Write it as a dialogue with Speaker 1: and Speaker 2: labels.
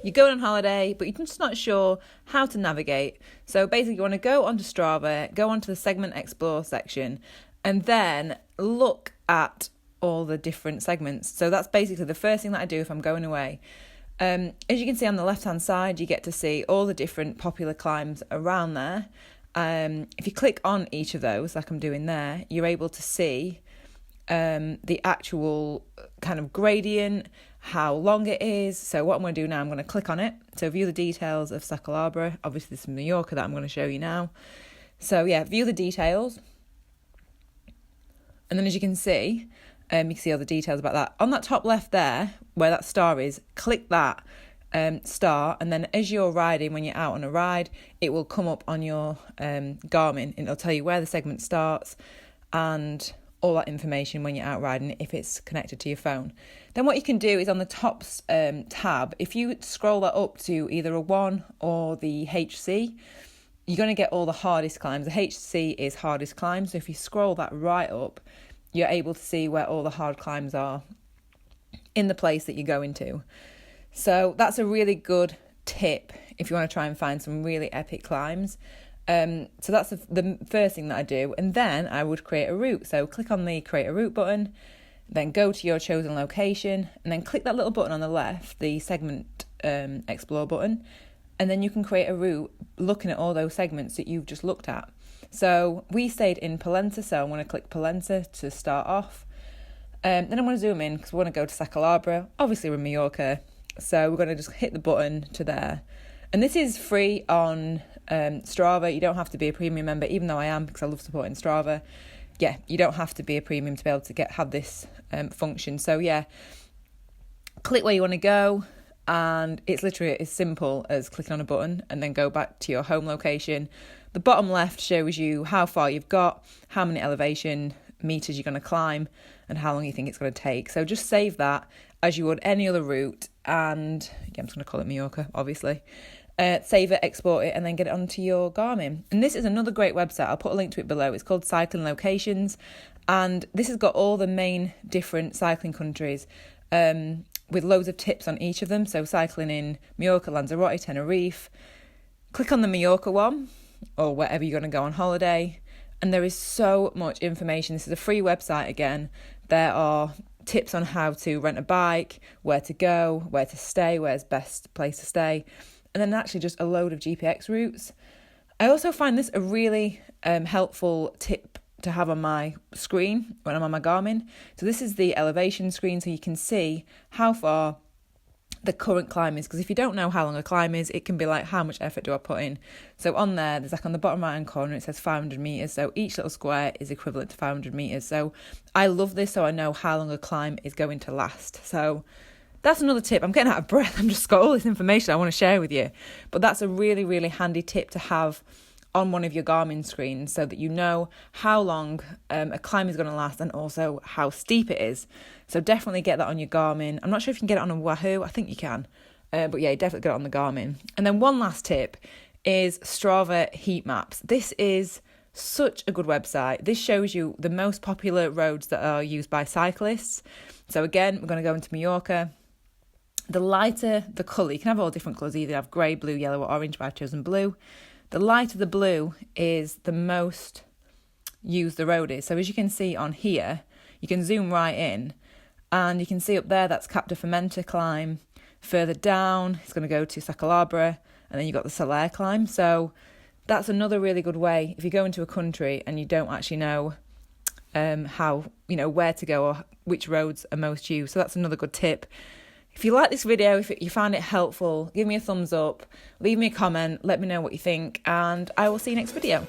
Speaker 1: you're going on holiday, but you're just not sure how to navigate. So basically you want to go onto Strava, go onto the segment explore section, and then look at all the different segments. So that's basically the first thing that I do if I'm going away. As you can see on the left hand side, you get to see all the different popular climbs around there. If you click on each of those, like I'm doing there, you're able to see the actual kind of gradient, how long it is. So what I'm going to do now, I'm going to click on it. So view the details of Sacalabra. Obviously this is Mallorca that I'm going to show you now. So yeah, view the details. And then as you can see all the details about that. On that top left there, where that star is, click that star, and then as you're riding, when you're out on a ride, it will come up on your Garmin, and it'll tell you where the segment starts and all that information when you're out riding, if it's connected to your phone. Then what you can do is on the top tab, if you scroll that up to either a 1 or the HC, you're going to get all the hardest climbs. The HC is hardest climb, so if you scroll that right up, you're able to see where all the hard climbs are in the place that you're going to. So that's a really good tip if you want to try and find some really epic climbs. So that's the first thing that I do. And then I would create a route. So click on the create a route button, then go to your chosen location, and then click that little button on the left, the segment explore button. And then you can create a route looking at all those segments that you've just looked at. So we stayed in Polenta, so I'm going to click Polenta to start off. Then I'm going to zoom in because we want to go to Sacalabra. Obviously we're in Mallorca, so we're going to just hit the button to there. And this is free on Strava. You don't have to be a premium member, even though I am, because I love supporting Strava. Yeah, you don't have to be a premium to be able to have this function. So yeah, click where you want to go. And it's literally as simple as clicking on a button and then go back to your home location. The bottom left shows you how far you've got, how many elevation meters you're going to climb, and how long you think it's going to take. So just save that as you would any other route, and yeah, I'm just going to call it Mallorca, obviously. Save it, export it, and then get it onto your Garmin. And this is another great website. I'll put a link to it below. It's called Cycling Locations, and this has got all the main different cycling countries, with loads of tips on each of them. So cycling in Mallorca, Lanzarote, Tenerife. Click on the Mallorca one, or wherever you're going to go on holiday. And there is so much information. This is a free website again. There are tips on how to rent a bike, where to go, where to stay, where's best place to stay. And then actually just a load of GPX routes. I also find this a really helpful tip to have on my screen when I'm on my Garmin. So this is the elevation screen, so you can see how far the current climb is, because if you don't know how long a climb is, it can be like, how much effort do I put in? So on there's like on the bottom right hand corner, it says 500 meters. So each little square is equivalent to 500 meters. So I love this, so I know how long a climb is going to last. So that's another tip. I'm getting out of breath. I'm just got all this information I want to share with you, but that's a really, really handy tip to have on one of your Garmin screens, so that you know how long a climb is going to last, and also how steep it is. So definitely get that on your Garmin. I'm not sure if you can get it on a Wahoo. I think you can. But yeah, definitely get it on the Garmin. And then one last tip is Strava heat maps. This is such a good website. This shows you the most popular roads that are used by cyclists. So again, we're going to go into Mallorca. The lighter the colour, you can have all different colours, either have grey, blue, yellow or orange, but I've chosen blue. The lighter the blue is the most used the road is. So as you can see on here, you can zoom right in and you can see up there that's Cap de Fermenta climb. Further down, it's going to go to Sacalabra, and then you've got the Soler climb. So that's another really good way if you go into a country and you don't actually know how, where to go or which roads are most used. So that's another good tip. If you like this video, if you found it helpful, give me a thumbs up, leave me a comment, let me know what you think, and I will see you next video.